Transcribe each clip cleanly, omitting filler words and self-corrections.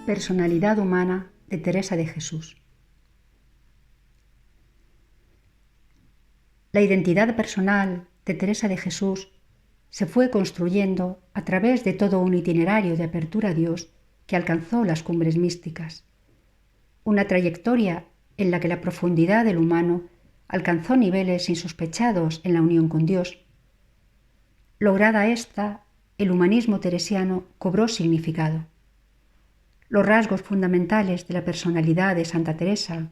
Personalidad humana de Teresa de Jesús. La identidad personal de Teresa de Jesús se fue construyendo a través de todo un itinerario de apertura a Dios que alcanzó las cumbres místicas, una trayectoria en la que la profundidad del humano alcanzó niveles insospechados en la unión con Dios. Lograda esta, el humanismo teresiano cobró significado. Los rasgos fundamentales de la personalidad de Santa Teresa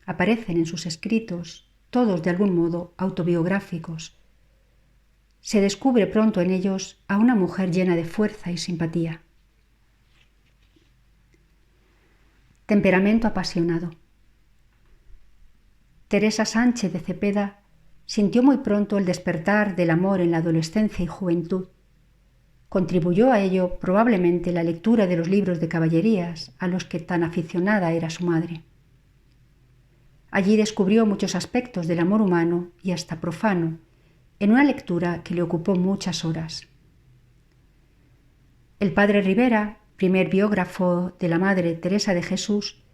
aparecen en sus escritos, todos de algún modo autobiográficos. Se descubre pronto en ellos a una mujer llena de fuerza y simpatía. Temperamento apasionado. Teresa Sánchez de Cepeda sintió muy pronto el despertar del amor en la adolescencia y juventud. Contribuyó a ello probablemente la lectura de los libros de caballerías a los que tan aficionada era su madre. Allí descubrió muchos aspectos del amor humano y hasta profano, en una lectura que le ocupó muchas horas. El padre Rivera, primer biógrafo de la Madre Teresa de Jesús,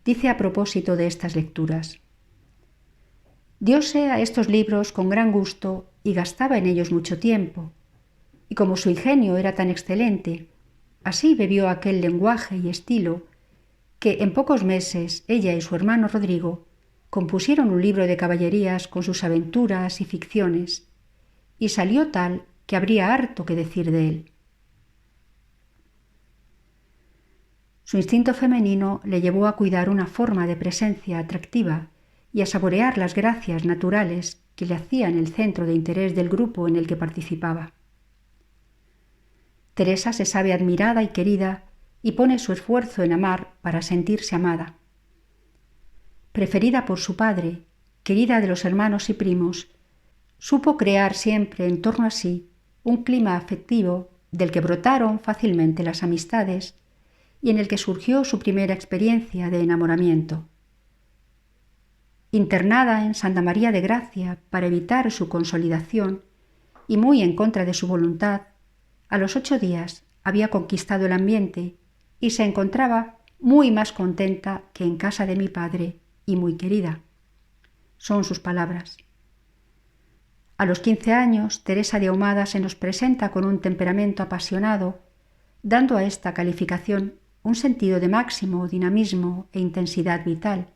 dice a propósito de estas lecturas: diose a estos libros con gran gusto y gastaba en ellos mucho tiempo, y como su ingenio era tan excelente, así bebió aquel lenguaje y estilo, que en pocos meses ella y su hermano Rodrigo compusieron un libro de caballerías con sus aventuras y ficciones, y salió tal que habría harto que decir de él. Su instinto femenino le llevó a cuidar una forma de presencia atractiva y a saborear las gracias naturales que le hacían el centro de interés del grupo en el que participaba. Teresa se sabe admirada y querida y pone su esfuerzo en amar para sentirse amada. Preferida por su padre, querida de los hermanos y primos, supo crear siempre en torno a sí un clima afectivo del que brotaron fácilmente las amistades y en el que surgió su primera experiencia de enamoramiento. Internada en Santa María de Gracia para evitar su consolidación y muy en contra de su voluntad, a los 8 días había conquistado el ambiente y se encontraba muy más contenta que en casa de mi padre y muy querida. Son sus palabras. A los 15 años, Teresa de Ahumada se nos presenta con un temperamento apasionado, dando a esta calificación un sentido de máximo dinamismo e intensidad vital.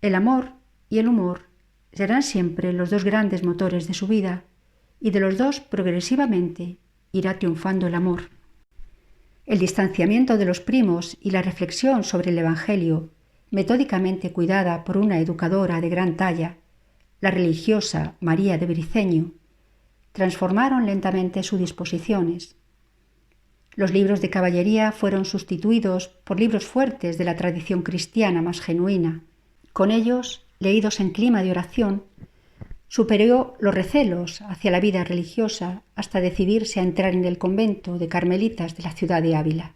El amor y el humor serán siempre los dos grandes motores de su vida, y de los dos progresivamente irá triunfando el amor. El distanciamiento de los primos y la reflexión sobre el Evangelio, metódicamente cuidada por una educadora de gran talla, la religiosa María de Briceño, transformaron lentamente sus disposiciones. Los libros de caballería fueron sustituidos por libros fuertes de la tradición cristiana más genuina. Con ellos, leídos en clima de oración, superó los recelos hacia la vida religiosa hasta decidirse a entrar en el convento de carmelitas de la ciudad de Ávila.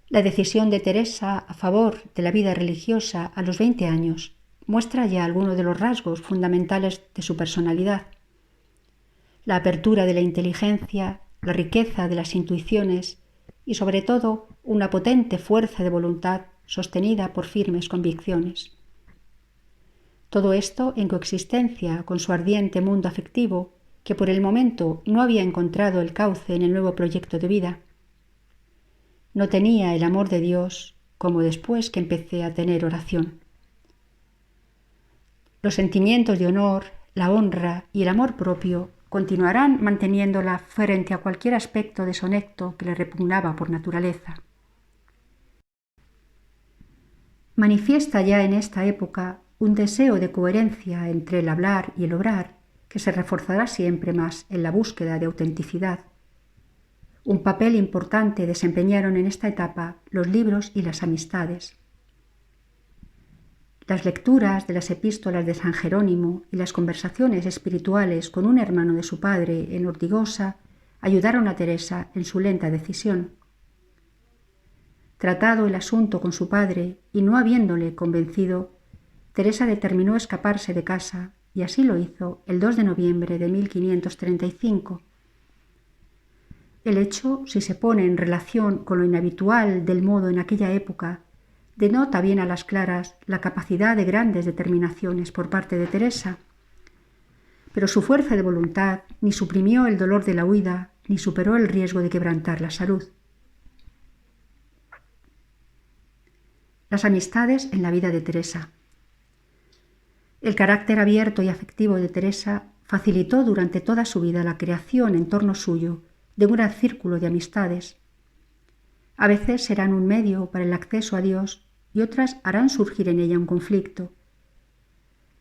La decisión de Teresa a favor de la vida religiosa a los 20 años muestra ya algunos de los rasgos fundamentales de su personalidad. La apertura de la inteligencia, la riqueza de las intuiciones y, sobre todo, una potente fuerza de voluntad sostenida por firmes convicciones. Todo esto en coexistencia con su ardiente mundo afectivo, que por el momento no había encontrado el cauce en el nuevo proyecto de vida. No tenía el amor de Dios como después que empecé a tener oración. Los sentimientos de honor, la honra y el amor propio continuarán manteniéndola frente a cualquier aspecto deshonesto que le repugnaba por naturaleza. Manifiesta ya en esta época un deseo de coherencia entre el hablar y el obrar que se reforzará siempre más en la búsqueda de autenticidad. Un papel importante desempeñaron en esta etapa los libros y las amistades. Las lecturas de las epístolas de San Jerónimo y las conversaciones espirituales con un hermano de su padre en Ortigosa ayudaron a Teresa en su lenta decisión. Tratado el asunto con su padre y no habiéndole convencido, Teresa determinó escaparse de casa y así lo hizo el 2 de noviembre de 1535. El hecho, si se pone en relación con lo inhabitual del modo en aquella época, denota bien a las claras la capacidad de grandes determinaciones por parte de Teresa. Pero su fuerza de voluntad ni suprimió el dolor de la huida, ni superó el riesgo de quebrantar la salud. Las amistades en la vida de Teresa. El carácter abierto y afectivo de Teresa facilitó durante toda su vida la creación en torno suyo de un gran círculo de amistades. A veces serán un medio para el acceso a Dios y otras harán surgir en ella un conflicto.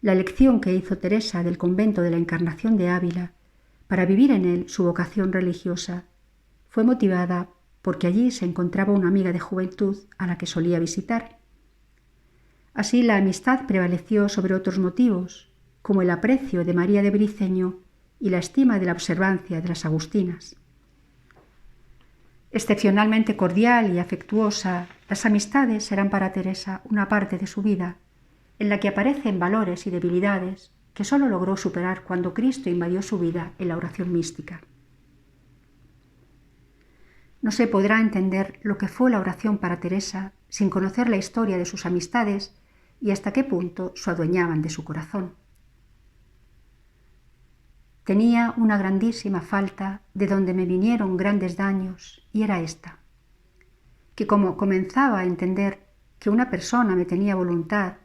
La elección que hizo Teresa del convento de la Encarnación de Ávila para vivir en él su vocación religiosa fue motivada porque allí se encontraba una amiga de juventud a la que solía visitar. Así la amistad prevaleció sobre otros motivos, como el aprecio de María de Briceño y la estima de la observancia de las agustinas. Excepcionalmente cordial y afectuosa, las amistades eran para Teresa una parte de su vida, en la que aparecen valores y debilidades que sólo logró superar cuando Cristo invadió su vida en la oración mística. No se podrá entender lo que fue la oración para Teresa sin conocer la historia de sus amistades y hasta qué punto se adueñaban de su corazón. Tenía una grandísima falta de donde me vinieron grandes daños, y era esta, que como comenzaba a entender que una persona me tenía voluntad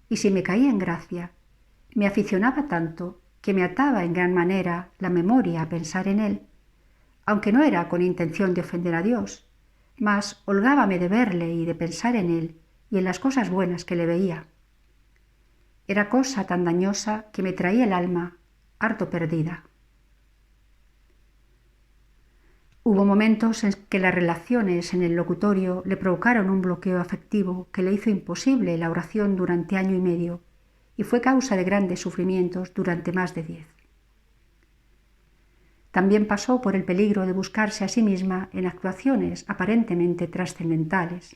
y si me caía en gracia, me aficionaba tanto que me ataba en gran manera la memoria a pensar en él, aunque no era con intención de ofender a Dios, mas holgábame de verle y de pensar en él y en las cosas buenas que le veía. Era cosa tan dañosa que me traía el alma harto perdida. Hubo momentos en que las relaciones en el locutorio le provocaron un bloqueo afectivo que le hizo imposible la oración durante año y medio y fue causa de grandes sufrimientos durante más de 10. También pasó por el peligro de buscarse a sí misma en actuaciones aparentemente trascendentales.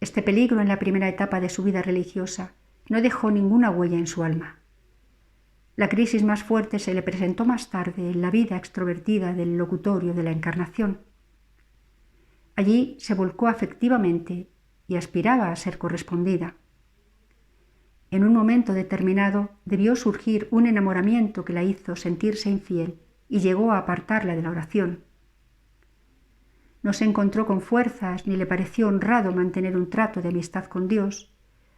Este peligro en la primera etapa de su vida religiosa no dejó ninguna huella en su alma. La crisis más fuerte se le presentó más tarde en la vida extrovertida del locutorio de la Encarnación. Allí se volcó afectivamente y aspiraba a ser correspondida. En un momento determinado debió surgir un enamoramiento que la hizo sentirse infiel y llegó a apartarla de la oración. No se encontró con fuerzas ni le pareció honrado mantener un trato de amistad con Dios,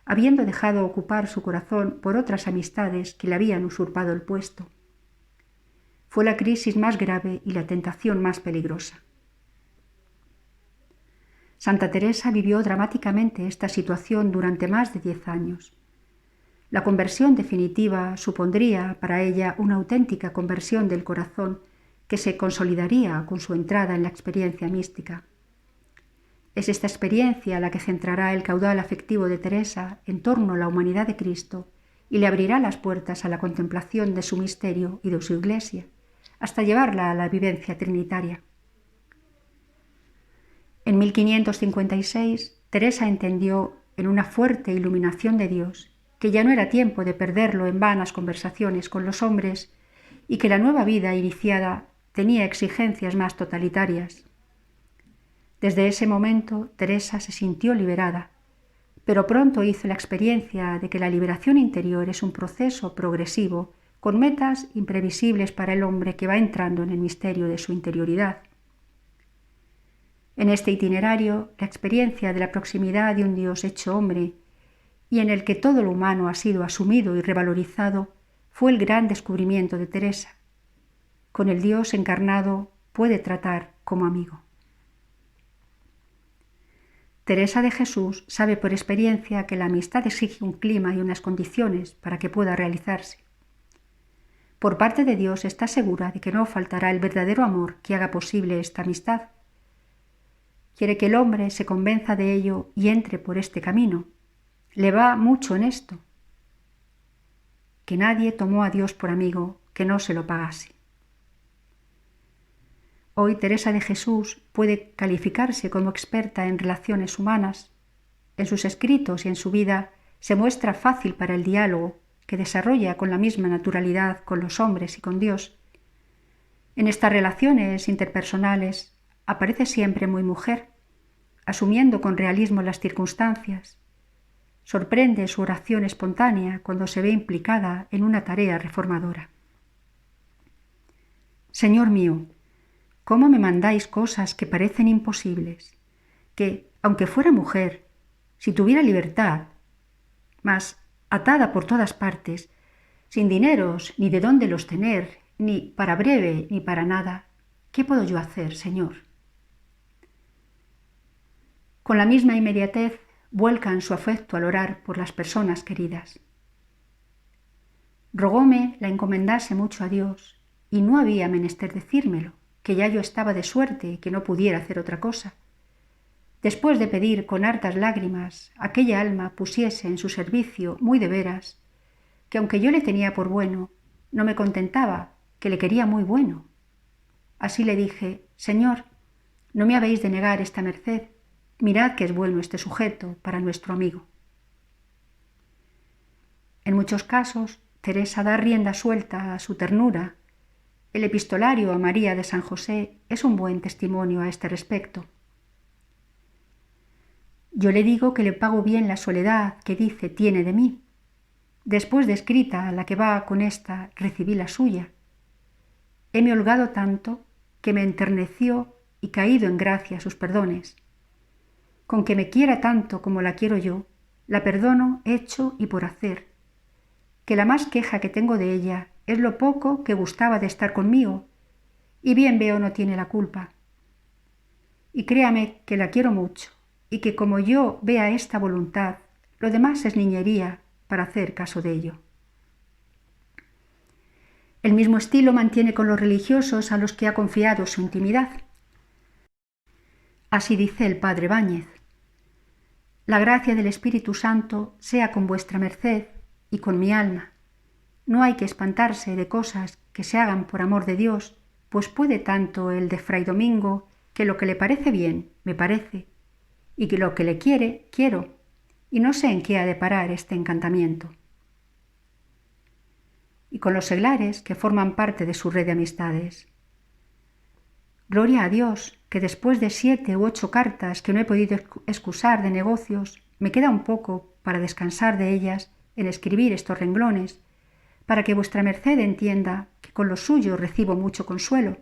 habiendo dejado ocupar su corazón por otras amistades que le habían usurpado el puesto. Fue la crisis más grave y la tentación más peligrosa. Santa Teresa vivió dramáticamente esta situación durante más de 10 años. La conversión definitiva supondría para ella una auténtica conversión del corazón que se consolidaría con su entrada en la experiencia mística. Es esta experiencia la que centrará el caudal afectivo de Teresa en torno a la humanidad de Cristo y le abrirá las puertas a la contemplación de su misterio y de su Iglesia, hasta llevarla a la vivencia trinitaria. En 1556, Teresa entendió en una fuerte iluminación de Dios que ya no era tiempo de perderlo en vanas conversaciones con los hombres y que la nueva vida iniciada tenía exigencias más totalitarias. Desde ese momento, Teresa se sintió liberada, pero pronto hizo la experiencia de que la liberación interior es un proceso progresivo con metas imprevisibles para el hombre que va entrando en el misterio de su interioridad. En este itinerario, la experiencia de la proximidad de un Dios hecho hombre y en el que todo lo humano ha sido asumido y revalorizado fue el gran descubrimiento de Teresa. Con el Dios encarnado puede tratar como amigo. Teresa de Jesús sabe por experiencia que la amistad exige un clima y unas condiciones para que pueda realizarse. Por parte de Dios está segura de que no faltará el verdadero amor que haga posible esta amistad. Quiere que el hombre se convenza de ello y entre por este camino. Le va mucho en esto. Que nadie tomó a Dios por amigo que no se lo pagase. Hoy Teresa de Jesús puede calificarse como experta en relaciones humanas. En sus escritos y en su vida se muestra fácil para el diálogo que desarrolla con la misma naturalidad con los hombres y con Dios. En estas relaciones interpersonales aparece siempre muy mujer, asumiendo con realismo las circunstancias. Sorprende su oración espontánea cuando se ve implicada en una tarea reformadora. Señor mío, ¿cómo me mandáis cosas que parecen imposibles? Que, aunque fuera mujer, si tuviera libertad, mas atada por todas partes, sin dineros ni de dónde los tener, ni para breve ni para nada, ¿qué puedo yo hacer, Señor? Con la misma inmediatez vuelcan su afecto al orar por las personas queridas. Rogóme la encomendase mucho a Dios, y no había menester decírmelo, que ya yo estaba de suerte y que no pudiera hacer otra cosa. Después de pedir con hartas lágrimas aquella alma pusiese en su servicio muy de veras, que aunque yo le tenía por bueno, no me contentaba, que le quería muy bueno. Así le dije: Señor, no me habéis de negar esta merced, mirad que es bueno este sujeto para nuestro amigo. En muchos casos, Teresa da rienda suelta a su ternura. El epistolario a María de San José es un buen testimonio a este respecto. Yo le digo que le pago bien la soledad que dice tiene de mí. Después de escrita la que va con esta, recibí la suya. Heme holgado tanto que me enterneció y caído en gracia sus perdones. Con que me quiera tanto como la quiero yo, la perdono hecho y por hacer, que la más queja que tengo de ella es lo poco que gustaba de estar conmigo, y bien veo no tiene la culpa. Y créame que la quiero mucho, y que como yo vea esta voluntad, lo demás es niñería para hacer caso de ello. El mismo estilo mantiene con los religiosos a los que ha confiado su intimidad. Así dice el padre Báñez: la gracia del Espíritu Santo sea con vuestra merced y con mi alma. No hay que espantarse de cosas que se hagan por amor de Dios, pues puede tanto el de Fray Domingo que lo que le parece bien, me parece, y que lo que le quiere, quiero, y no sé en qué ha de parar este encantamiento. Y con los seglares que forman parte de su red de amistades. Gloria a Dios, que después de 7 u 8 cartas que no he podido excusar de negocios, me queda un poco para descansar de ellas en escribir estos renglones, para que vuestra merced entienda que con lo suyo recibo mucho consuelo.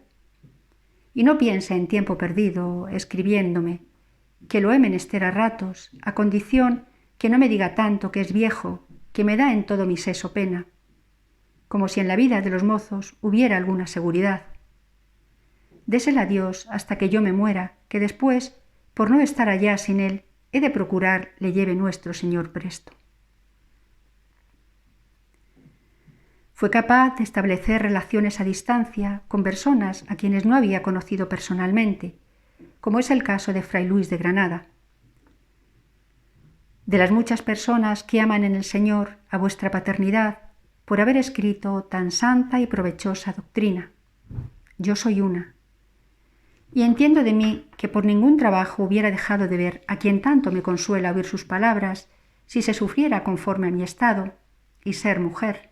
Y no piense en tiempo perdido escribiéndome, que lo he menester a ratos, a condición que no me diga tanto que es viejo, que me da en todo mi seso pena, como si en la vida de los mozos hubiera alguna seguridad. Désela a Dios hasta que yo me muera, que después, por no estar allá sin él, he de procurar le lleve nuestro Señor presto. Fue capaz de establecer relaciones a distancia con personas a quienes no había conocido personalmente, como es el caso de Fray Luis de Granada. De las muchas personas que aman en el Señor a vuestra paternidad, por haber escrito tan santa y provechosa doctrina. Yo soy una. Y entiendo de mí que por ningún trabajo hubiera dejado de ver a quien tanto me consuela oír sus palabras, si se sufriera conforme a mi estado, y ser mujer.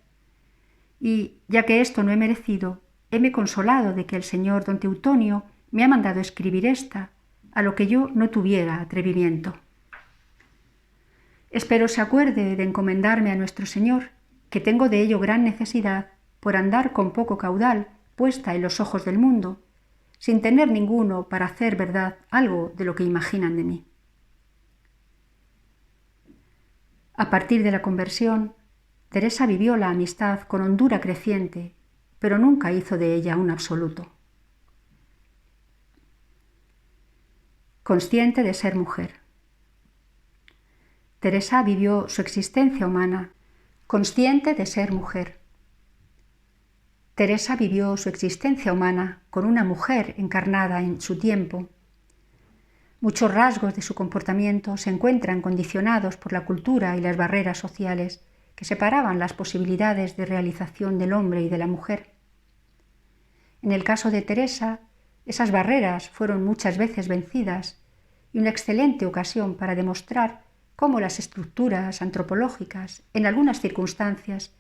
Y, ya que esto no he merecido, heme consolado de que el señor don Teutonio me ha mandado escribir esta, a lo que yo no tuviera atrevimiento. Espero se acuerde de encomendarme a nuestro Señor, que tengo de ello gran necesidad, por andar con poco caudal puesta en los ojos del mundo, sin tener ninguno para hacer verdad algo de lo que imaginan de mí. A partir de la conversión, Teresa vivió la amistad con hondura creciente, pero nunca hizo de ella un absoluto. Consciente de ser mujer. Teresa vivió su existencia humana consciente de ser mujer. Teresa vivió su existencia humana con una mujer encarnada en su tiempo. Muchos rasgos de su comportamiento se encuentran condicionados por la cultura y las barreras sociales que separaban las posibilidades de realización del hombre y de la mujer. En el caso de Teresa, esas barreras fueron muchas veces vencidas y una excelente ocasión para demostrar cómo las estructuras antropológicas, en algunas circunstancias,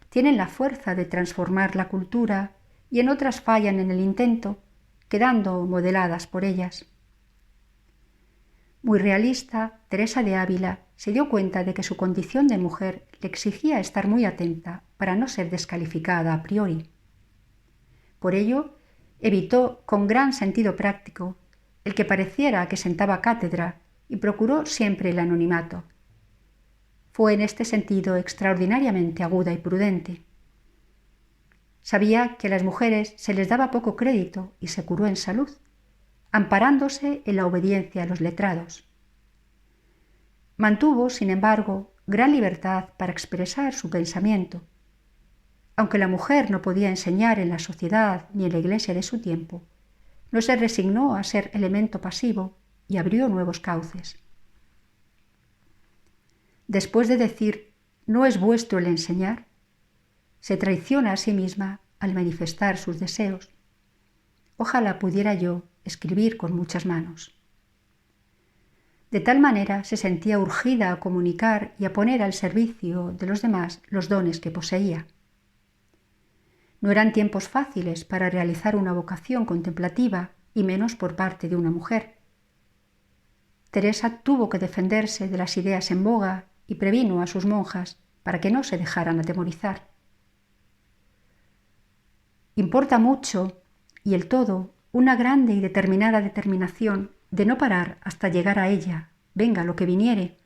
tienen la fuerza de transformar la cultura y en otras fallan en el intento, quedando modeladas por ellas. Muy realista, Teresa de Ávila se dio cuenta de que su condición de mujer le exigía estar muy atenta para no ser descalificada a priori. Por ello, evitó con gran sentido práctico el que pareciera que sentaba cátedra y procuró siempre el anonimato. Fue en este sentido extraordinariamente aguda y prudente. Sabía que a las mujeres se les daba poco crédito y se curó en salud, amparándose en la obediencia a los letrados. Mantuvo, sin embargo, gran libertad para expresar su pensamiento. Aunque la mujer no podía enseñar en la sociedad ni en la iglesia de su tiempo, no se resignó a ser elemento pasivo y abrió nuevos cauces. Después de decir «no es vuestro el enseñar», se traiciona a sí misma al manifestar sus deseos. Ojalá pudiera yo escribir con muchas manos. De tal manera se sentía urgida a comunicar y a poner al servicio de los demás los dones que poseía. No eran tiempos fáciles para realizar una vocación contemplativa y menos por parte de una mujer. Teresa tuvo que defenderse de las ideas en boga y previno a sus monjas para que no se dejaran atemorizar. Importa mucho, y el todo, una grande y determinada determinación de no parar hasta llegar a ella, venga lo que viniere,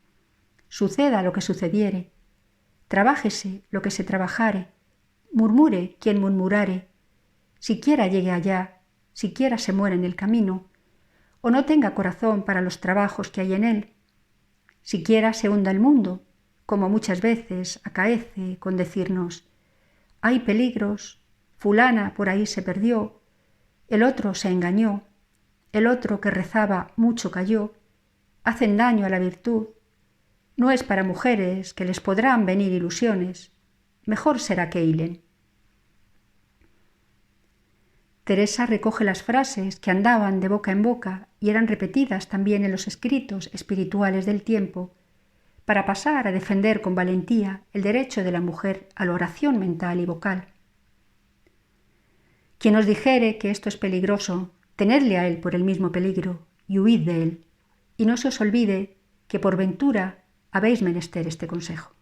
suceda lo que sucediere, trabájese lo que se trabajare, murmure quien murmurare, siquiera llegue allá, siquiera se muera en el camino, o no tenga corazón para los trabajos que hay en él, siquiera se hunda el mundo, como muchas veces acaece con decirnos, hay peligros, fulana por ahí se perdió, el otro se engañó, el otro que rezaba mucho cayó, hacen daño a la virtud, no es para mujeres que les podrán venir ilusiones, mejor será que hilen. Teresa recoge las frases que andaban de boca en boca y eran repetidas también en los escritos espirituales del tiempo, para pasar a defender con valentía el derecho de la mujer a la oración mental y vocal. Quien os dijere que esto es peligroso, tenedle a él por el mismo peligro y huid de él, y no se os olvide que por ventura habéis menester este consejo.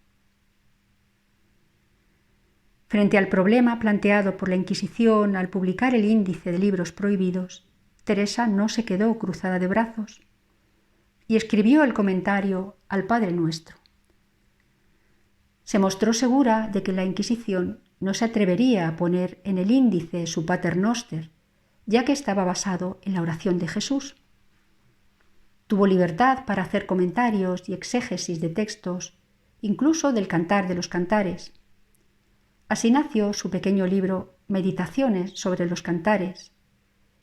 Frente al problema planteado por la Inquisición al publicar el índice de libros prohibidos, Teresa no se quedó cruzada de brazos y escribió el comentario al Padre Nuestro. Se mostró segura de que la Inquisición no se atrevería a poner en el índice su Pater Noster, ya que estaba basado en la oración de Jesús. Tuvo libertad para hacer comentarios y exégesis de textos, incluso del Cantar de los Cantares. Así nació su pequeño libro Meditaciones sobre los Cantares.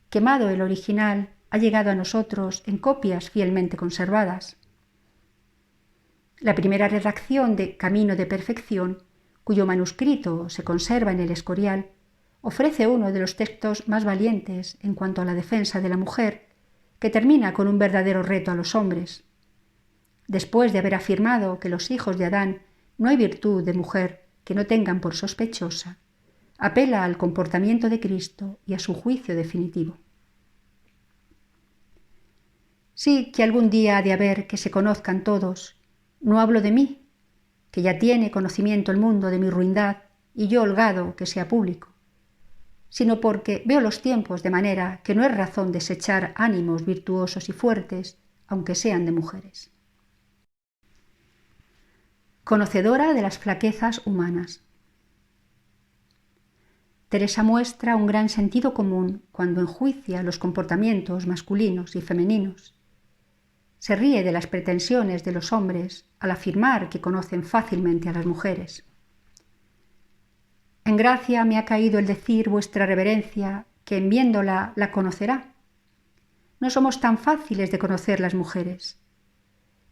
Quemado el original, ha llegado a nosotros en copias fielmente conservadas. La primera redacción de Camino de Perfección, cuyo manuscrito se conserva en el Escorial, ofrece uno de los textos más valientes en cuanto a la defensa de la mujer, que termina con un verdadero reto a los hombres. Después de haber afirmado que los hijos de Adán no hay virtud de mujer que no tengan por sospechosa, apela al comportamiento de Cristo y a su juicio definitivo. Sí que algún día ha de haber que se conozcan todos. No hablo de mí, que ya tiene conocimiento el mundo de mi ruindad y yo holgado que sea público, sino porque veo los tiempos de manera que no es razón desechar ánimos virtuosos y fuertes, aunque sean de mujeres. Conocedora de las flaquezas humanas. Teresa muestra un gran sentido común cuando enjuicia los comportamientos masculinos y femeninos. Se ríe de las pretensiones de los hombres al afirmar que conocen fácilmente a las mujeres. En gracia me ha caído el decir, vuestra reverencia, que en viéndola la conocerá. No somos tan fáciles de conocer las mujeres,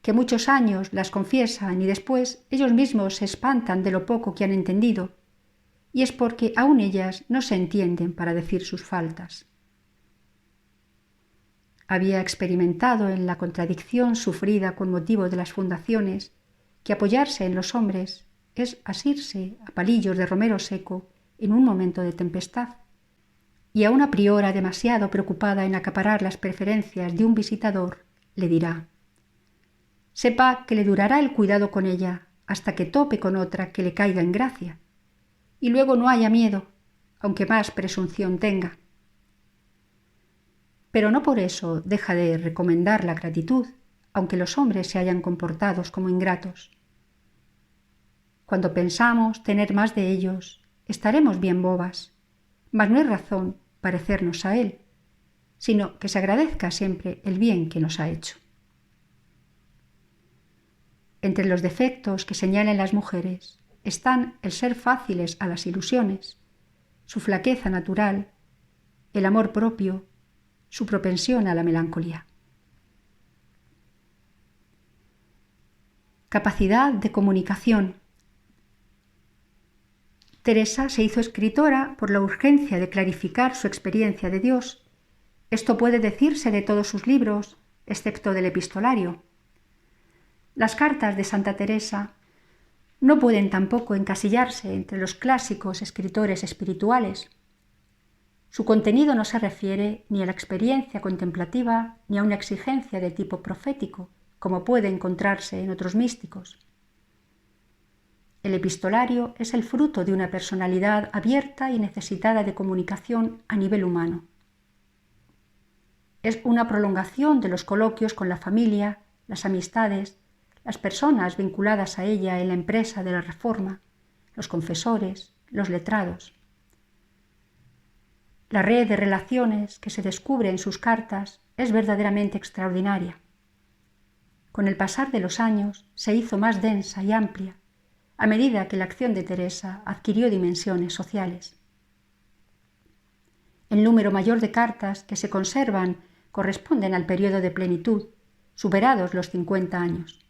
que muchos años las confiesan y después ellos mismos se espantan de lo poco que han entendido, y es porque aún ellas no se entienden para decir sus faltas. Había experimentado en la contradicción sufrida con motivo de las fundaciones que apoyarse en los hombres es asirse a palillos de romero seco en un momento de tempestad, y a una priora demasiado preocupada en acaparar las preferencias de un visitador, le dirá: sepa que le durará el cuidado con ella hasta que tope con otra que le caiga en gracia, y luego no haya miedo, aunque más presunción tenga. Pero no por eso deja de recomendar la gratitud, aunque los hombres se hayan comportado como ingratos. Cuando pensamos tener más de ellos, estaremos bien bobas, mas no es razón parecernos a él, sino que se agradezca siempre el bien que nos ha hecho. Entre los defectos que señalan las mujeres están el ser fáciles a las ilusiones, su flaqueza natural, el amor propio, su propensión a la melancolía. Capacidad de comunicación. Teresa se hizo escritora por la urgencia de clarificar su experiencia de Dios. Esto puede decirse de todos sus libros, excepto del epistolario. Las cartas de Santa Teresa no pueden tampoco encasillarse entre los clásicos escritores espirituales. Su contenido no se refiere ni a la experiencia contemplativa ni a una exigencia de tipo profético, como puede encontrarse en otros místicos. El epistolario es el fruto de una personalidad abierta y necesitada de comunicación a nivel humano. Es una prolongación de los coloquios con la familia, las amistades, las personas vinculadas a ella en la empresa de la Reforma, los confesores, los letrados. La red de relaciones que se descubre en sus cartas es verdaderamente extraordinaria. Con el pasar de los años se hizo más densa y amplia, a medida que la acción de Teresa adquirió dimensiones sociales. El número mayor de cartas que se conservan corresponden al periodo de plenitud, superados los 50 años.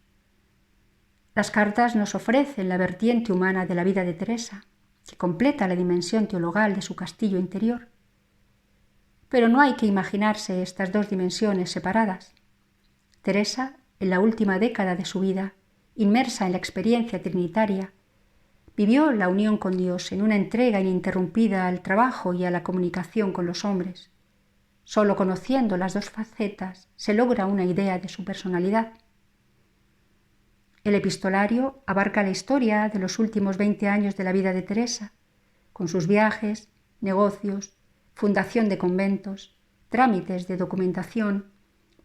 Las cartas nos ofrecen la vertiente humana de la vida de Teresa, que completa la dimensión teologal de su castillo interior. Pero no hay que imaginarse estas dos dimensiones separadas. Teresa, en la última década de su vida, inmersa en la experiencia trinitaria, vivió la unión con Dios en una entrega ininterrumpida al trabajo y a la comunicación con los hombres. Solo conociendo las dos facetas se logra una idea de su personalidad. El epistolario abarca la historia de los últimos 20 años de la vida de Teresa, con sus viajes, negocios, fundación de conventos, trámites de documentación,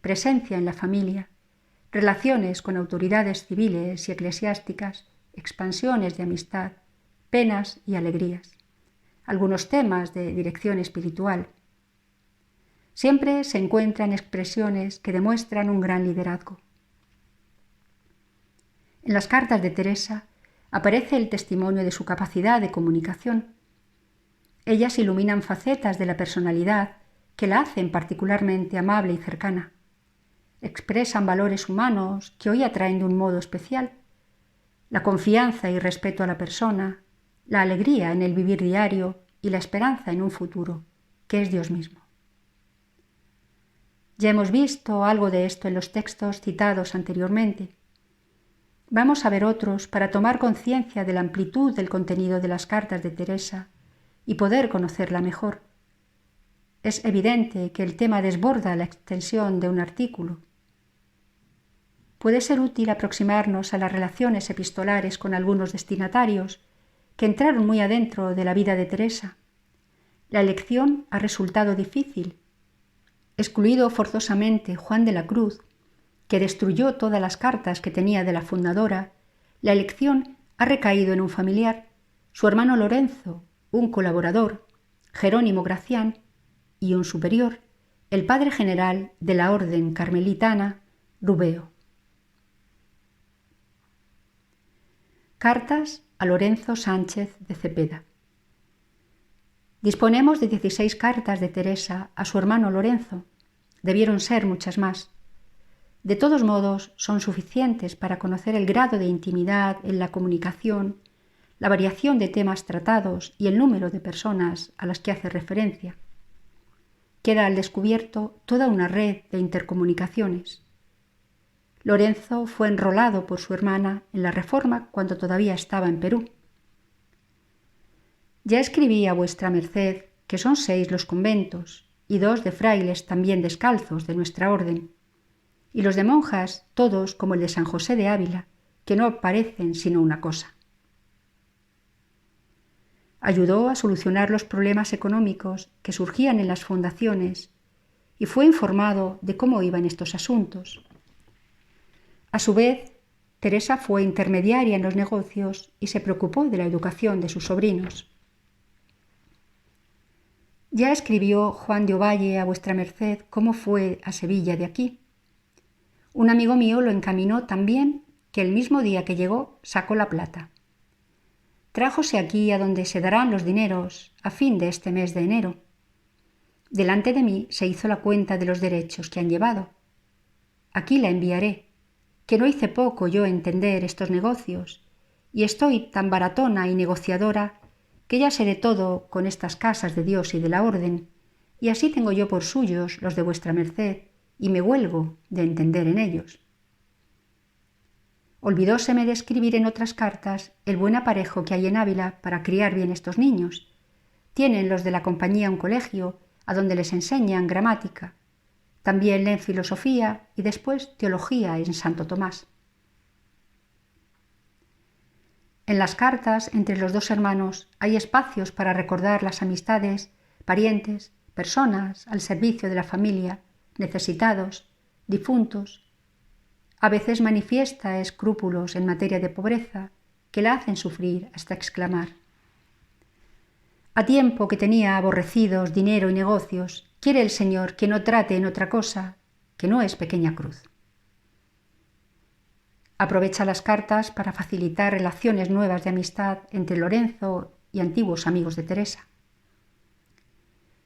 presencia en la familia, relaciones con autoridades civiles y eclesiásticas, expansiones de amistad, penas y alegrías, algunos temas de dirección espiritual. Siempre se encuentran expresiones que demuestran un gran liderazgo. En las cartas de Teresa aparece el testimonio de su capacidad de comunicación. Ellas iluminan facetas de la personalidad que la hacen particularmente amable y cercana. Expresan valores humanos que hoy atraen de un modo especial: la confianza y respeto a la persona, la alegría en el vivir diario y la esperanza en un futuro, que es Dios mismo. Ya hemos visto algo de esto en los textos citados anteriormente. Vamos a ver otros para tomar conciencia de la amplitud del contenido de las cartas de Teresa y poder conocerla mejor. Es evidente que el tema desborda la extensión de un artículo. Puede ser útil aproximarnos a las relaciones epistolares con algunos destinatarios que entraron muy adentro de la vida de Teresa. La elección ha resultado difícil. Excluido forzosamente Juan de la Cruz, que destruyó todas las cartas que tenía de la fundadora, la elección ha recaído en un familiar, su hermano Lorenzo, un colaborador, Jerónimo Gracián, y un superior, el padre general de la orden carmelitana, Rubeo. Cartas a Lorenzo Sánchez de Cepeda. Disponemos de 16 cartas de Teresa a su hermano Lorenzo. Debieron ser muchas más. De todos modos, son suficientes para conocer el grado de intimidad en la comunicación, la variación de temas tratados y el número de personas a las que hace referencia. Queda al descubierto toda una red de intercomunicaciones. Lorenzo fue enrolado por su hermana en la Reforma cuando todavía estaba en Perú. Ya escribí a vuestra merced que son 6 los conventos y 2 de frailes también descalzos de nuestra orden, y los de monjas todos como el de San José de Ávila, que no parecen sino una cosa. Ayudó a solucionar los problemas económicos que surgían en las fundaciones y fue informado de cómo iban estos asuntos. A su vez, Teresa fue intermediaria en los negocios y se preocupó de la educación de sus sobrinos. Ya escribió Juan de Ovalle a vuestra merced cómo fue a Sevilla de aquí. Un amigo mío lo encaminó tan bien que el mismo día que llegó sacó la plata. Trájose aquí a donde se darán los dineros a fin de este mes de enero. Delante de mí se hizo la cuenta de los derechos que han llevado. Aquí la enviaré, que no hice poco yo entender estos negocios, y estoy tan baratona y negociadora que ya sé de todo con estas casas de Dios y de la orden, y así tengo yo por suyos los de vuestra merced, y me huelgo de entender en ellos. Olvidóseme de escribir en otras cartas el buen aparejo que hay en Ávila para criar bien estos niños. Tienen los de la compañía un colegio a donde les enseñan gramática. También leen filosofía y después teología en Santo Tomás. En las cartas entre los dos hermanos hay espacios para recordar las amistades, parientes, personas al servicio de la familia, necesitados, difuntos. A veces manifiesta escrúpulos en materia de pobreza que la hacen sufrir hasta exclamar: a tiempo que tenía aborrecidos dinero y negocios, quiere el Señor que no trate en otra cosa, que no es pequeña cruz. Aprovecha las cartas para facilitar relaciones nuevas de amistad entre Lorenzo y antiguos amigos de Teresa.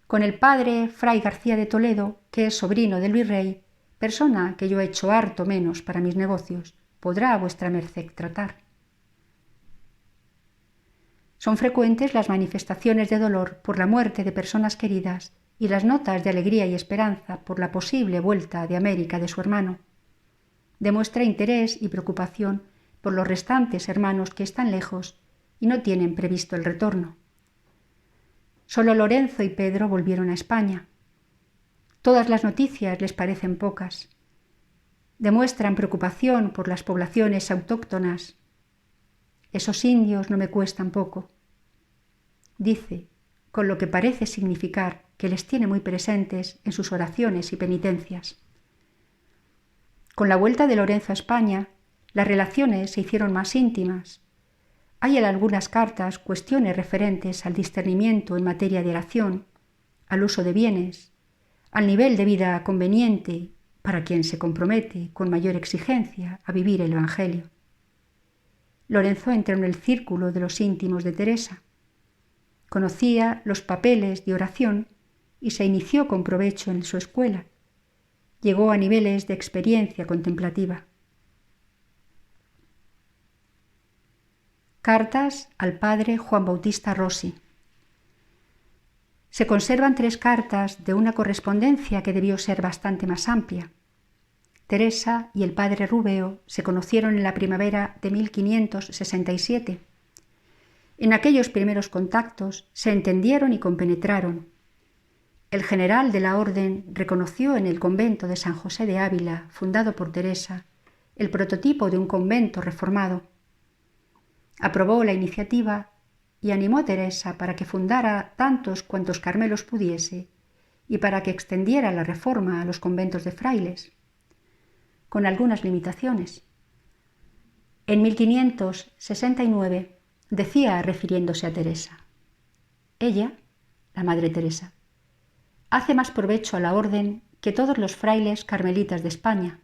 Con el padre Fray García de Toledo, que es sobrino del virrey, persona que yo he hecho harto menos para mis negocios, podrá vuestra merced tratar. Son frecuentes las manifestaciones de dolor por la muerte de personas queridas y las notas de alegría y esperanza por la posible vuelta de América de su hermano. Demuestra interés y preocupación por los restantes hermanos que están lejos y no tienen previsto el retorno. Solo Lorenzo y Pedro volvieron a España. Todas las noticias les parecen pocas. Demuestran preocupación por las poblaciones autóctonas. Esos indios no me cuestan poco. Dice, con lo que parece significar que les tiene muy presentes en sus oraciones y penitencias. Con la vuelta de Lorenzo a España, las relaciones se hicieron más íntimas. Hay en algunas cartas cuestiones referentes al discernimiento en materia de oración, al uso de bienes, al nivel de vida conveniente para quien se compromete con mayor exigencia a vivir el Evangelio. Lorenzo entró en el círculo de los íntimos de Teresa. Conocía los papeles de oración y se inició con provecho en su escuela. Llegó a niveles de experiencia contemplativa. Cartas al padre Juan Bautista Rossi. Se conservan 3 cartas de una correspondencia que debió ser bastante más amplia. Teresa y el padre Rubeo se conocieron en la primavera de 1567. En aquellos primeros contactos se entendieron y compenetraron. El general de la orden reconoció en el convento de San José de Ávila, fundado por Teresa, el prototipo de un convento reformado. Aprobó la iniciativa y animó a Teresa para que fundara tantos cuantos Carmelos pudiese y para que extendiera la reforma a los conventos de frailes, con algunas limitaciones. En 1569 decía, refiriéndose a Teresa: ella, la Madre Teresa, hace más provecho a la orden que todos los frailes carmelitas de España.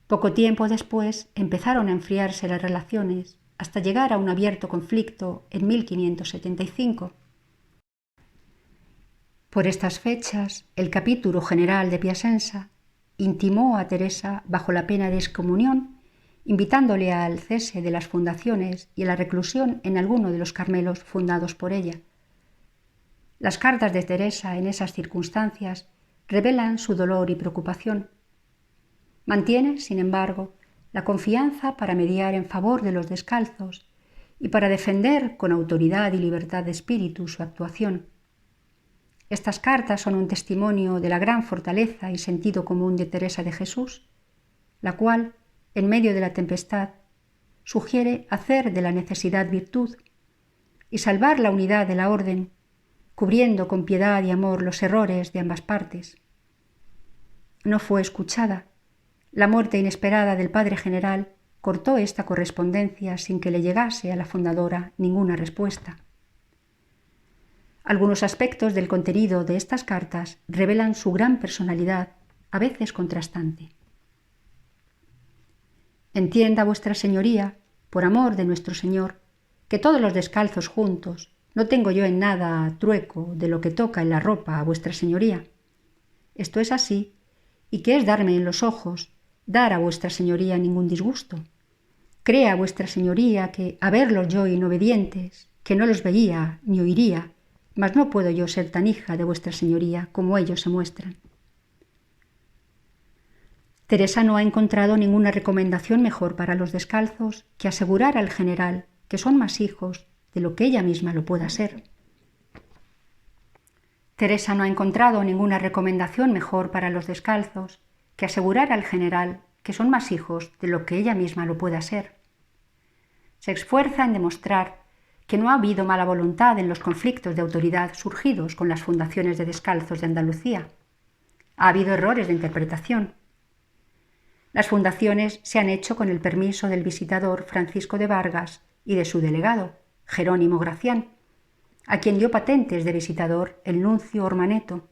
Poco tiempo después empezaron a enfriarse las relaciones hasta llegar a un abierto conflicto en 1575. Por estas fechas, el capítulo general de Piacenza intimó a Teresa bajo la pena de excomunión, invitándole al cese de las fundaciones y a la reclusión en alguno de los Carmelos fundados por ella. Las cartas de Teresa en esas circunstancias revelan su dolor y preocupación. Mantiene, sin embargo, la confianza para mediar en favor de los descalzos y para defender con autoridad y libertad de espíritu su actuación. Estas cartas son un testimonio de la gran fortaleza y sentido común de Teresa de Jesús, la cual, en medio de la tempestad, sugiere hacer de la necesidad virtud y salvar la unidad de la orden, cubriendo con piedad y amor los errores de ambas partes. No fue escuchada. La muerte inesperada del padre general cortó esta correspondencia sin que le llegase a la fundadora ninguna respuesta. Algunos aspectos del contenido de estas cartas revelan su gran personalidad, a veces contrastante. Entienda vuestra señoría, por amor de nuestro Señor, que todos los descalzos juntos, no tengo yo en nada trueco de lo que toca en la ropa a vuestra señoría. Esto es así, y que es darme en los ojos, dar a vuestra señoría ningún disgusto. Crea vuestra señoría que, a verlos yo inobedientes, que no los veía ni oiría, mas no puedo yo ser tan hija de vuestra señoría como ellos se muestran. Teresa no ha encontrado ninguna recomendación mejor para los descalzos que asegurar al general que son más hijos de lo que ella misma lo pueda ser. Teresa no ha encontrado ninguna recomendación mejor para los descalzos que asegurar al general que son más hijos de lo que ella misma lo pueda ser. Se esfuerza en demostrar que no ha habido mala voluntad en los conflictos de autoridad surgidos con las fundaciones de descalzos de Andalucía. Ha habido errores de interpretación. Las fundaciones se han hecho con el permiso del visitador Francisco de Vargas y de su delegado, Jerónimo Gracián, a quien dio patentes de visitador el nuncio Ormaneto.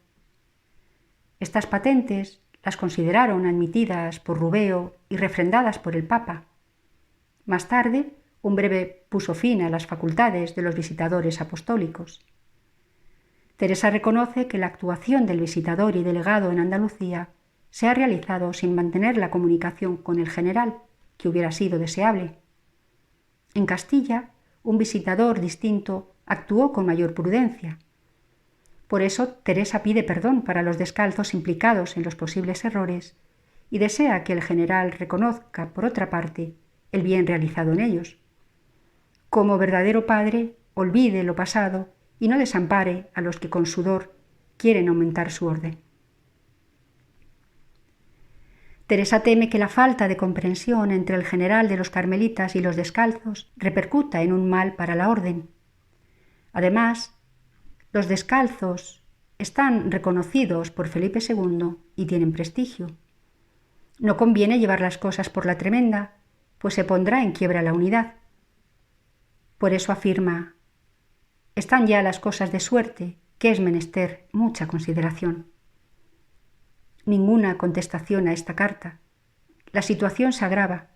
Estas patentes las consideraron admitidas por Rubeo y refrendadas por el Papa. Más tarde, un breve puso fin a las facultades de los visitadores apostólicos. Teresa reconoce que la actuación del visitador y delegado en Andalucía se ha realizado sin mantener la comunicación con el general, que hubiera sido deseable. En Castilla, un visitador distinto actuó con mayor prudencia. Por eso, Teresa pide perdón para los descalzos implicados en los posibles errores y desea que el general reconozca, por otra parte, el bien realizado en ellos. Como verdadero padre, olvide lo pasado y no desampare a los que con sudor quieren aumentar su orden. Teresa teme que la falta de comprensión entre el general de los carmelitas y los descalzos repercuta en un mal para la orden. Además, los descalzos están reconocidos por Felipe II y tienen prestigio. No conviene llevar las cosas por la tremenda, pues se pondrá en quiebra la unidad. Por eso afirma: están ya las cosas de suerte, que es menester mucha consideración. Ninguna contestación a esta carta. La situación se agrava.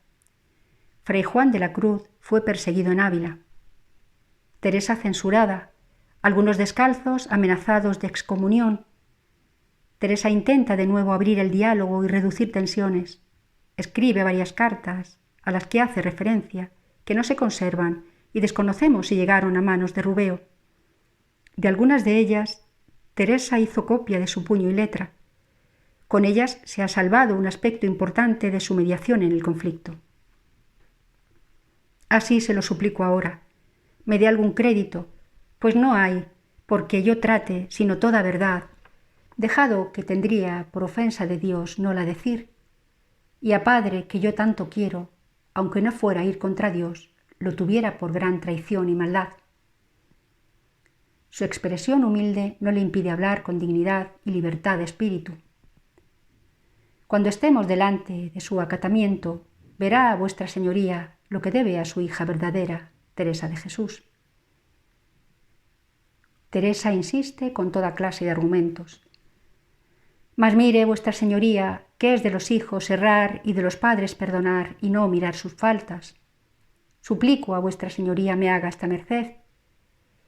Fray Juan de la Cruz fue perseguido en Ávila. Teresa censurada, algunos descalzos amenazados de excomunión. Teresa intenta de nuevo abrir el diálogo y reducir tensiones. Escribe varias cartas, a las que hace referencia, que no se conservan y desconocemos si llegaron a manos de Rubeo. De algunas de ellas, Teresa hizo copia de su puño y letra. Con ellas se ha salvado un aspecto importante de su mediación en el conflicto. Así se lo suplico ahora. Me dé algún crédito, pues no hay, porque yo trate, sino toda verdad, dejado que tendría por ofensa de Dios no la decir, y a Padre que yo tanto quiero, aunque no fuera ir contra Dios, lo tuviera por gran traición y maldad. Su expresión humilde no le impide hablar con dignidad y libertad de espíritu. Cuando estemos delante de su acatamiento, verá a vuestra señoría lo que debe a su hija verdadera, Teresa de Jesús. Teresa insiste con toda clase de argumentos. Mas mire, vuestra señoría, que es de los hijos errar y de los padres perdonar y no mirar sus faltas. Suplico a vuestra señoría me haga esta merced.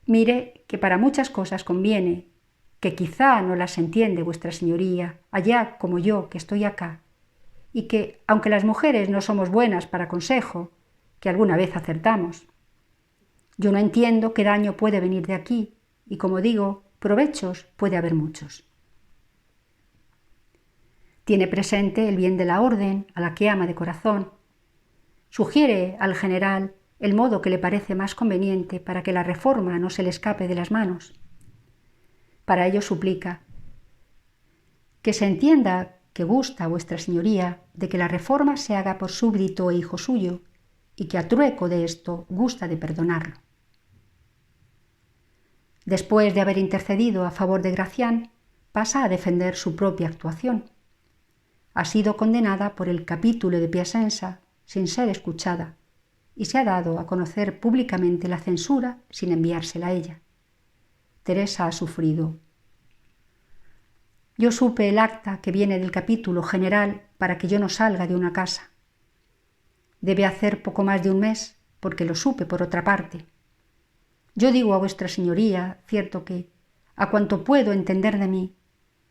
Mire que para muchas cosas conviene, que quizá no las entiende vuestra señoría, allá como yo que estoy acá, y que, aunque las mujeres no somos buenas para consejo, que alguna vez acertamos. Yo no entiendo qué daño puede venir de aquí, y como digo, provechos puede haber muchos. Tiene presente el bien de la orden, a la que ama de corazón. Sugiere al general el modo que le parece más conveniente para que la reforma no se le escape de las manos. Para ello suplica que se entienda que gusta vuestra señoría de que la reforma se haga por súbdito e hijo suyo, y que a trueco de esto gusta de perdonarlo. Después de haber intercedido a favor de Gracián, pasa a defender su propia actuación. Ha sido condenada por el capítulo de Piacenza sin ser escuchada, y se ha dado a conocer públicamente la censura sin enviársela a ella. Teresa ha sufrido. Yo supe el acta que viene del capítulo general para que yo no salga de una casa. Debe hacer poco más de un mes, porque lo supe por otra parte. Yo digo a vuestra señoría, cierto que, a cuanto puedo entender de mí,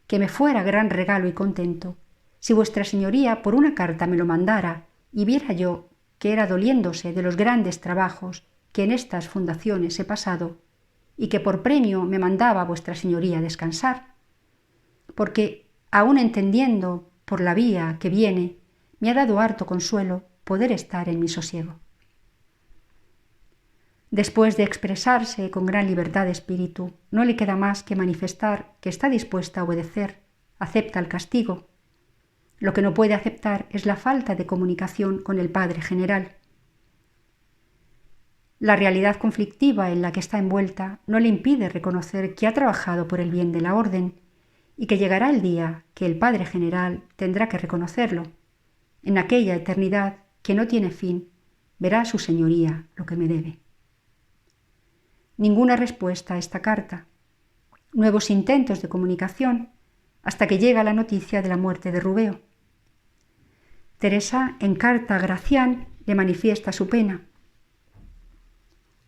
que me fuera gran regalo y contento, si vuestra señoría por una carta me lo mandara y viera yo que era doliéndose de los grandes trabajos que en estas fundaciones he pasado, y que por premio me mandaba vuestra señoría descansar, porque, aun entendiendo por la vía que viene, me ha dado harto consuelo poder estar en mi sosiego. Después de expresarse con gran libertad de espíritu, no le queda más que manifestar que está dispuesta a obedecer, acepta el castigo. Lo que no puede aceptar es la falta de comunicación con el Padre General. La realidad conflictiva en la que está envuelta no le impide reconocer que ha trabajado por el bien de la orden y que llegará el día que el Padre General tendrá que reconocerlo. En aquella eternidad que no tiene fin, verá su señoría lo que me debe. Ninguna respuesta a esta carta. Nuevos intentos de comunicación hasta que llega la noticia de la muerte de Rubeo. Teresa, en carta a Gracián, le manifiesta su pena.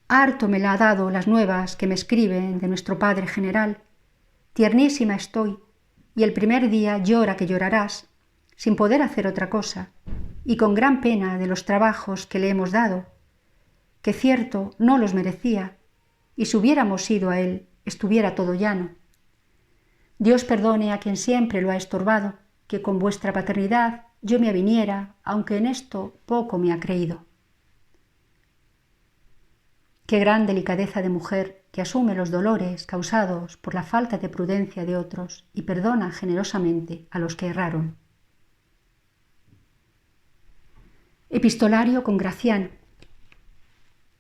Harto me la ha dado las nuevas que me escriben de nuestro Padre General. Tiernísima estoy, y el primer día llora que llorarás, sin poder hacer otra cosa, y con gran pena de los trabajos que le hemos dado, que cierto no los merecía, y si hubiéramos ido a él, estuviera todo llano. Dios perdone a quien siempre lo ha estorbado, que con vuestra paternidad yo me aviniera, aunque en esto poco me ha creído. Qué gran delicadeza de mujer que asume los dolores causados por la falta de prudencia de otros y perdona generosamente a los que erraron. Epistolario con Gracián.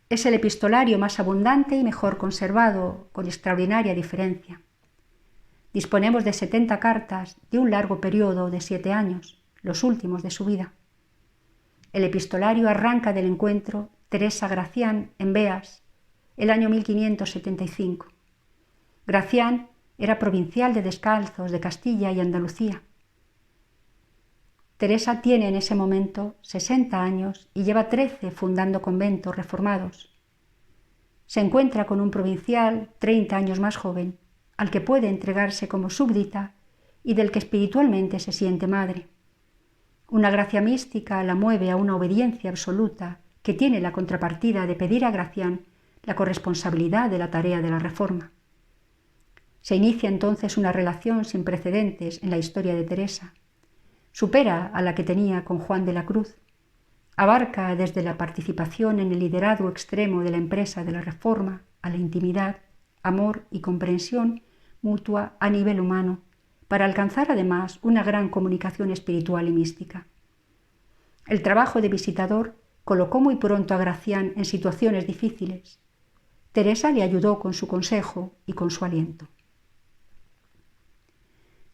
Es el epistolario más abundante y mejor conservado, con extraordinaria diferencia. Disponemos de 70 cartas de un largo periodo de 7 años, los últimos de su vida. El epistolario arranca del encuentro Teresa-Gracián en Beas, el año 1575. Gracián era provincial de Descalzos de Castilla y Andalucía. Teresa tiene en ese momento 60 años y lleva 13 fundando conventos reformados. Se encuentra con un provincial 30 años más joven, al que puede entregarse como súbdita y del que espiritualmente se siente madre. Una gracia mística la mueve a una obediencia absoluta que tiene la contrapartida de pedir a Gracián la corresponsabilidad de la tarea de la reforma. Se inicia entonces una relación sin precedentes en la historia de Teresa. Supera a la que tenía con Juan de la Cruz. Abarca desde la participación en el liderazgo extremo de la empresa de la reforma a la intimidad, amor y comprensión mutua a nivel humano, para alcanzar además una gran comunicación espiritual y mística. El trabajo de visitador colocó muy pronto a Gracián en situaciones difíciles. Teresa le ayudó con su consejo y con su aliento.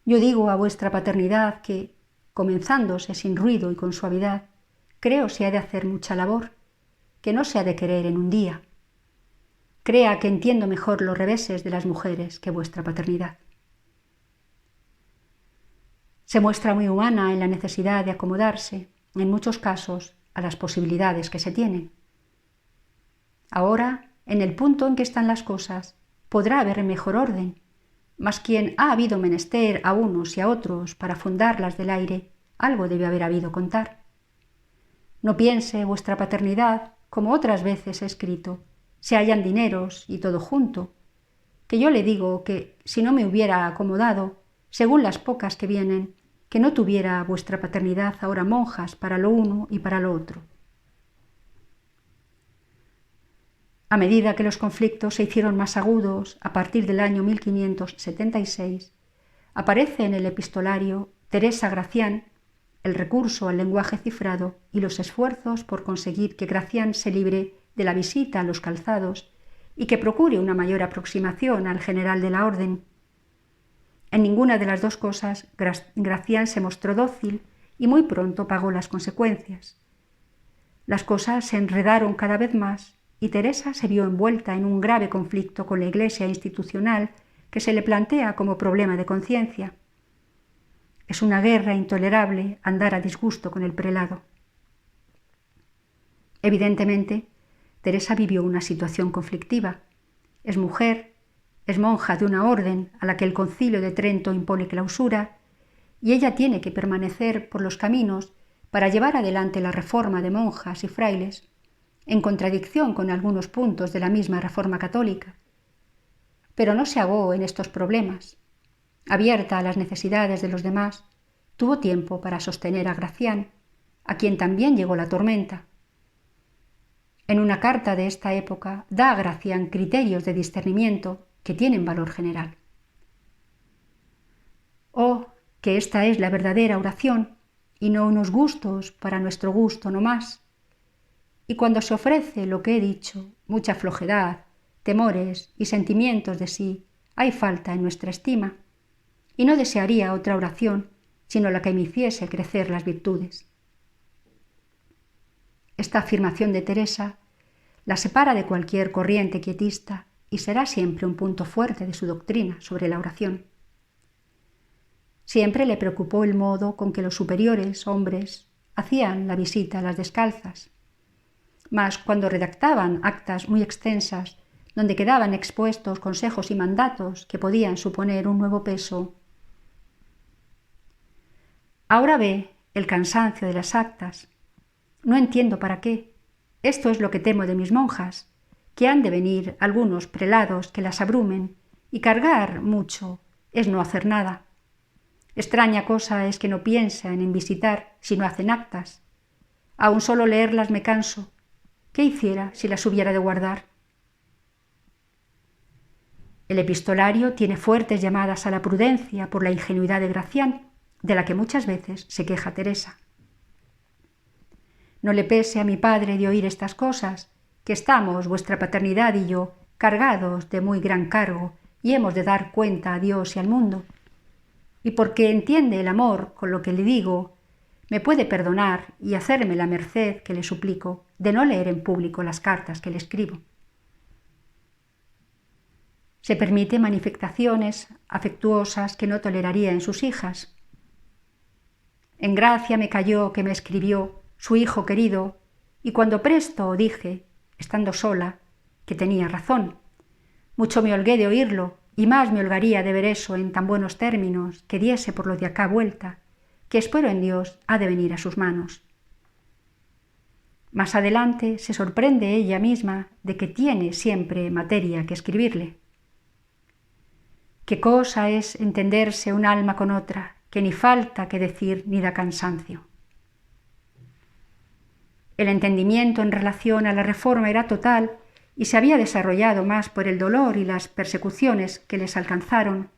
Yo digo a vuestra paternidad que, comenzándose sin ruido y con suavidad, creo se ha de hacer mucha labor, que no se ha de querer en un día. Crea que entiendo mejor los reveses de las mujeres que vuestra paternidad. Se muestra muy humana en la necesidad de acomodarse, en muchos casos, a las posibilidades que se tienen. Ahora, en el punto en que están las cosas, podrá haber mejor orden, mas quien ha habido menester a unos y a otros para fundarlas del aire, algo debe haber habido contar. No piense vuestra paternidad, como otras veces he escrito, se hallan dineros y todo junto, que yo le digo que si no me hubiera acomodado, según las pocas que vienen, que no tuviera vuestra paternidad ahora monjas para lo uno y para lo otro. A medida que los conflictos se hicieron más agudos a partir del año 1576, aparece en el epistolario Teresa Gracián el recurso al lenguaje cifrado y los esfuerzos por conseguir que Gracián se libre de la visita a los calzados y que procure una mayor aproximación al general de la orden. En ninguna de las dos cosas Gracián se mostró dócil y muy pronto pagó las consecuencias. Las cosas se enredaron cada vez más y Teresa se vio envuelta en un grave conflicto con la Iglesia institucional que se le plantea como problema de conciencia. Es una guerra intolerable andar a disgusto con el prelado. Evidentemente, Teresa vivió una situación conflictiva. Es mujer, es monja de una orden a la que el Concilio de Trento impone clausura, y ella tiene que permanecer por los caminos para llevar adelante la reforma de monjas y frailes, en contradicción con algunos puntos de la misma reforma católica. Pero no se ahogó en estos problemas. Abierta a las necesidades de los demás, tuvo tiempo para sostener a Gracián, a quien también llegó la tormenta. En una carta de esta época da a Gracián criterios de discernimiento que tienen valor general. Oh, que esta es la verdadera oración y no unos gustos para nuestro gusto no más. Y cuando se ofrece lo que he dicho, mucha flojedad, temores y sentimientos de sí, hay falta en nuestra estima, y no desearía otra oración, sino la que me hiciese crecer las virtudes. Esta afirmación de Teresa la separa de cualquier corriente quietista y será siempre un punto fuerte de su doctrina sobre la oración. Siempre le preocupó el modo con que los superiores hombres hacían la visita a las descalzas, mas cuando redactaban actas muy extensas donde quedaban expuestos consejos y mandatos que podían suponer un nuevo peso. Ahora ve el cansancio de las actas. No entiendo para qué. Esto es lo que temo de mis monjas, que han de venir algunos prelados que las abrumen, y cargar mucho es no hacer nada. Extraña cosa es que no piensan en visitar si no hacen actas. Aun solo leerlas me canso. ¿Qué hiciera si las hubiera de guardar? El epistolario tiene fuertes llamadas a la prudencia por la ingenuidad de Gracián, de la que muchas veces se queja Teresa. No le pese a mi padre de oír estas cosas, que estamos, vuestra paternidad y yo, cargados de muy gran cargo, y hemos de dar cuenta a Dios y al mundo. Y porque entiende el amor con lo que le digo, me puede perdonar y hacerme la merced que le suplico de no leer en público las cartas que le escribo. Se permite manifestaciones afectuosas que no toleraría en sus hijas. En gracia me cayó que me escribió su hijo querido, y cuando presto dije, estando sola, que tenía razón. Mucho me holgué de oírlo, y más me holgaría de ver eso en tan buenos términos que diese por lo de acá vuelta, que espero en Dios ha de venir a sus manos. Más adelante se sorprende ella misma de que tiene siempre materia que escribirle. Qué cosa es entenderse un alma con otra, que ni falta que decir ni da cansancio. El entendimiento en relación a la reforma era total y se había desarrollado más por el dolor y las persecuciones que les alcanzaron.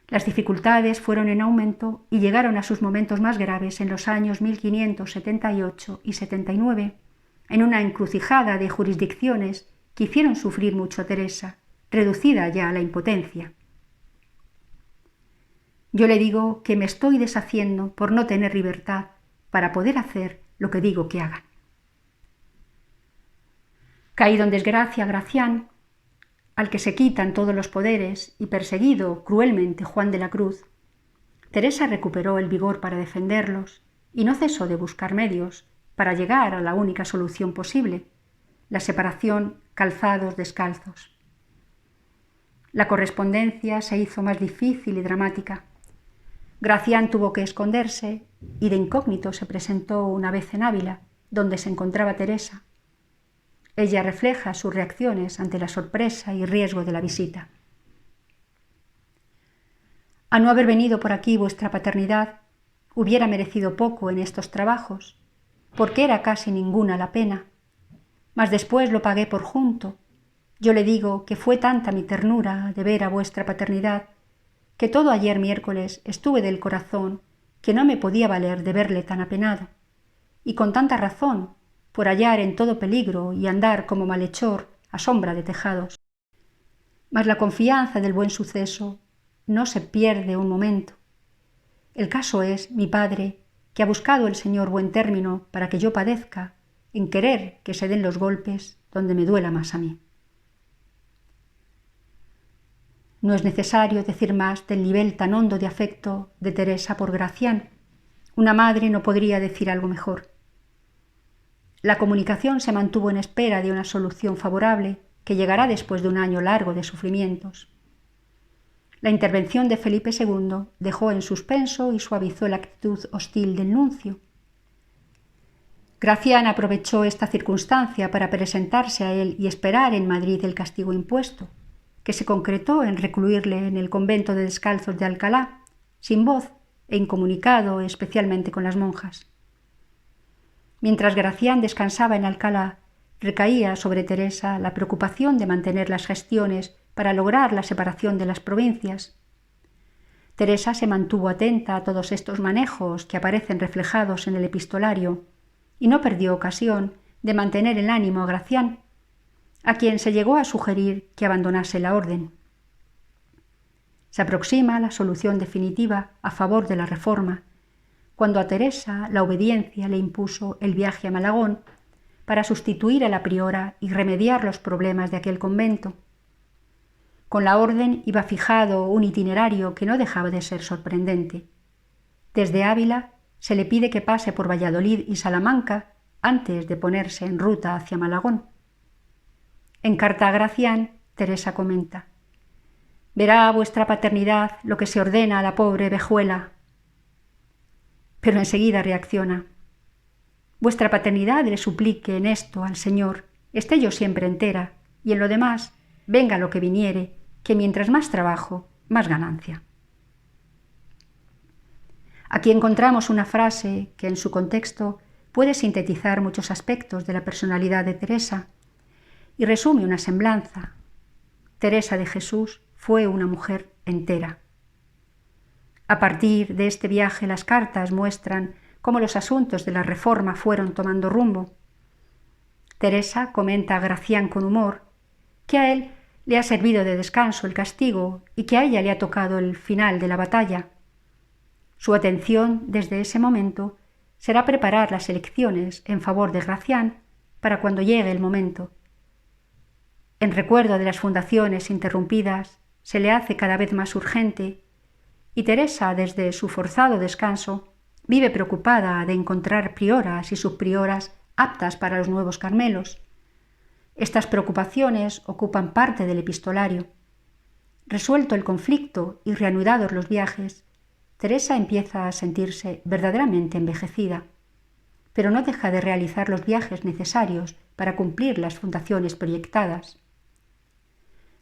Las dificultades fueron en aumento y llegaron a sus momentos más graves en los años 1578 y 79, en una encrucijada de jurisdicciones que hicieron sufrir mucho a Teresa, reducida ya a la impotencia. Yo le digo que me estoy deshaciendo por no tener libertad para poder hacer lo que digo que hagan. Caído en desgracia Gracián, al que se quitan todos los poderes y perseguido cruelmente Juan de la Cruz, Teresa recuperó el vigor para defenderlos y no cesó de buscar medios para llegar a la única solución posible, la separación calzados descalzos. La correspondencia se hizo más difícil y dramática. Gracián tuvo que esconderse y de incógnito se presentó una vez en Ávila, donde se encontraba Teresa. Ella refleja sus reacciones ante la sorpresa y riesgo de la visita. A no haber venido por aquí vuestra paternidad, hubiera merecido poco en estos trabajos, porque era casi ninguna la pena. mas después lo pagué por junto. Yo le digo que fue tanta mi ternura de ver a vuestra paternidad, que todo ayer miércoles estuve del corazón, que no me podía valer de verle tan apenado, y con tanta razón, por hallar en todo peligro y andar como malhechor a sombra de tejados. Mas la confianza del buen suceso no se pierde un momento. El caso es, mi padre, que ha buscado el Señor buen término para que yo padezca, en querer que se den los golpes donde me duela más a mí. No es necesario decir más del nivel tan hondo de afecto de Teresa por Gracián. Una madre no podría decir algo mejor. La comunicación se mantuvo en espera de una solución favorable que llegará después de un año largo de sufrimientos. La intervención de Felipe II dejó en suspenso y suavizó la actitud hostil del nuncio. Gracián aprovechó esta circunstancia para presentarse a él y esperar en Madrid el castigo impuesto, que se concretó en recluirle en el convento de Descalzos de Alcalá, sin voz e incomunicado especialmente con las monjas. Mientras Gracián descansaba en Alcalá, recaía sobre Teresa la preocupación de mantener las gestiones para lograr la separación de las provincias. Teresa se mantuvo atenta a todos estos manejos que aparecen reflejados en el epistolario y no perdió ocasión de mantener el ánimo a Gracián, a quien se llegó a sugerir que abandonase la orden. Se aproxima la solución definitiva a favor de la reforma, cuando a Teresa la obediencia le impuso el viaje a Malagón para sustituir a la priora y remediar los problemas de aquel convento. Con la orden iba fijado un itinerario que no dejaba de ser sorprendente. Desde Ávila se le pide que pase por Valladolid y Salamanca antes de ponerse en ruta hacia Malagón. En carta a Gracián, Teresa comenta: «Verá vuestra paternidad lo que se ordena a la pobre vejuela». Pero enseguida reacciona: «Vuestra paternidad le suplique en esto al Señor, esté yo siempre entera, y en lo demás, venga lo que viniere, que mientras más trabajo, más ganancia». Aquí encontramos una frase que en su contexto puede sintetizar muchos aspectos de la personalidad de Teresa y resume una semblanza. Teresa de Jesús fue una mujer entera. A partir de este viaje las cartas muestran cómo los asuntos de la reforma fueron tomando rumbo. Teresa comenta a Gracián con humor que a él le ha servido de descanso el castigo y que a ella le ha tocado el final de la batalla. Su atención desde ese momento será preparar las elecciones en favor de Gracián para cuando llegue el momento. En recuerdo de las fundaciones interrumpidas, se le hace cada vez más urgente y Teresa, desde su forzado descanso, vive preocupada de encontrar prioras y subprioras aptas para los nuevos Carmelos. Estas preocupaciones ocupan parte del epistolario. Resuelto el conflicto y reanudados los viajes, Teresa empieza a sentirse verdaderamente envejecida, pero no deja de realizar los viajes necesarios para cumplir las fundaciones proyectadas.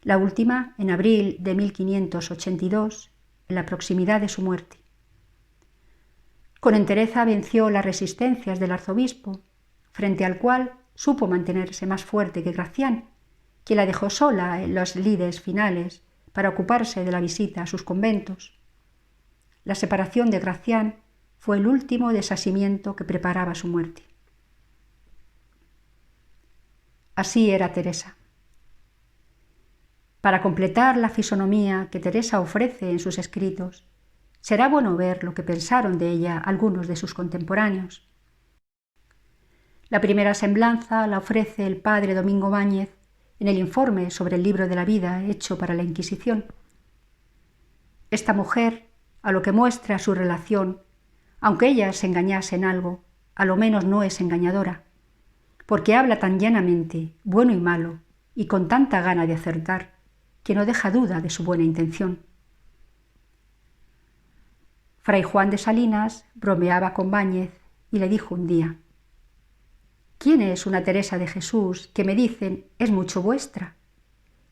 La última en abril de 1582, en la proximidad de su muerte. Con entereza venció las resistencias del arzobispo, frente al cual supo mantenerse más fuerte que Gracián, que la dejó sola en los lides finales para ocuparse de la visita a sus conventos. La separación de Gracián fue el último desasimiento que preparaba su muerte. Así era Teresa. Para completar la fisonomía que Teresa ofrece en sus escritos, será bueno ver lo que pensaron de ella algunos de sus contemporáneos. La primera semblanza la ofrece el padre Domingo Báñez en el informe sobre el libro de la vida hecho para la Inquisición. Esta mujer, a lo que muestra su relación, aunque ella se engañase en algo, a lo menos no es engañadora, porque habla tan llanamente, bueno y malo, y con tanta gana de acertar, que no deja duda de su buena intención. Fray Juan de Salinas bromeaba con Báñez y le dijo un día: «¿Quién es una Teresa de Jesús que me dicen es mucho vuestra?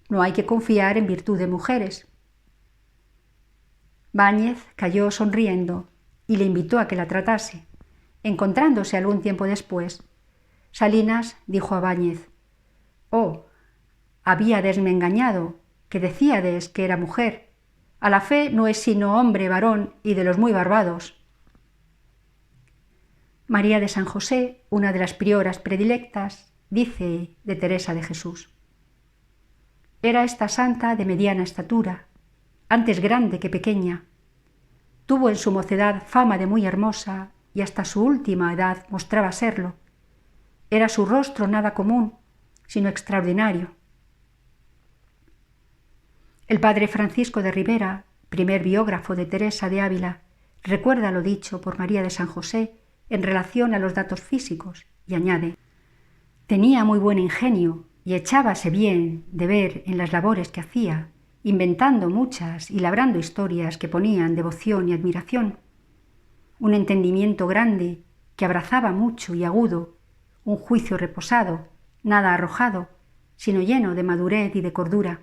No hay que confiar en virtud de mujeres». Báñez cayó sonriendo y le invitó a que la tratase. Encontrándose algún tiempo después, Salinas dijo a Báñez: Oh, habíades me engañado, que decíades que era mujer. A la fe no es sino hombre, varón, y de los muy barbados. María de San José, una de las prioras predilectas, dice de Teresa de Jesús: era esta santa de mediana estatura, antes grande que pequeña. Tuvo en su mocedad fama de muy hermosa y hasta su última edad mostraba serlo. Era su rostro nada común, sino extraordinario. El padre Francisco de Ribera, primer biógrafo de Teresa de Ávila, recuerda lo dicho por María de San José en relación a los datos físicos y añade: tenía muy buen ingenio y echábase bien de ver en las labores que hacía, inventando muchas y labrando historias que ponían devoción y admiración. Un entendimiento grande que abrazaba mucho y agudo, un juicio reposado, nada arrojado, sino lleno de madurez y de cordura.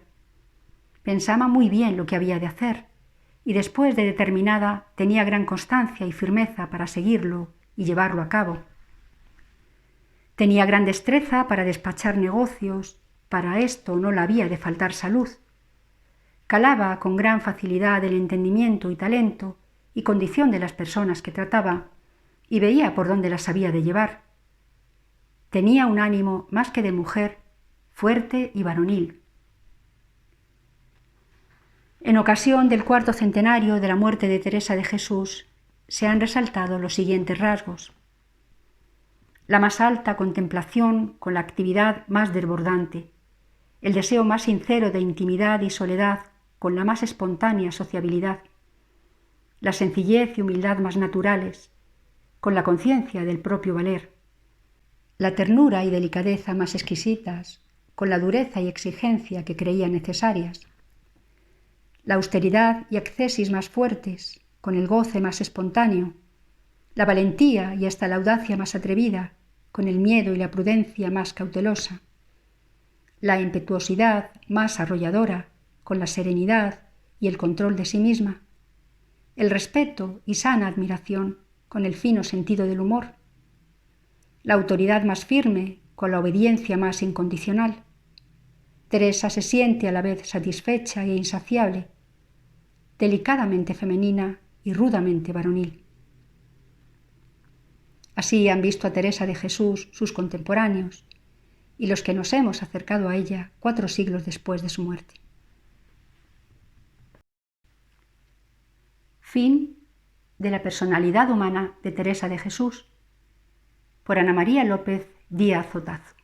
Pensaba muy bien lo que había de hacer, y después de determinada tenía gran constancia y firmeza para seguirlo y llevarlo a cabo. Tenía gran destreza para despachar negocios, para esto no le había de faltar salud. Calaba con gran facilidad el entendimiento y talento y condición de las personas que trataba, y veía por dónde las había de llevar. Tenía un ánimo más que de mujer, fuerte y varonil. En ocasión del 4º centenario de la muerte de Teresa de Jesús, se han resaltado los siguientes rasgos: la más alta contemplación con la actividad más desbordante, el deseo más sincero de intimidad y soledad con la más espontánea sociabilidad, la sencillez y humildad más naturales, con la conciencia del propio valer, la ternura y delicadeza más exquisitas, con la dureza y exigencia que creía necesarias, la austeridad y accesis más fuertes, con el goce más espontáneo, la valentía y hasta la audacia más atrevida, con el miedo y la prudencia más cautelosa, la impetuosidad más arrolladora, con la serenidad y el control de sí misma, el respeto y sana admiración, con el fino sentido del humor, la autoridad más firme, con la obediencia más incondicional. Teresa se siente a la vez satisfecha e insaciable, delicadamente femenina y rudamente varonil. Así han visto a Teresa de Jesús sus contemporáneos y los que nos hemos acercado a ella 4 siglos después de su muerte. Fin de la personalidad humana de Teresa de Jesús, por Ana María López Díaz Otazo.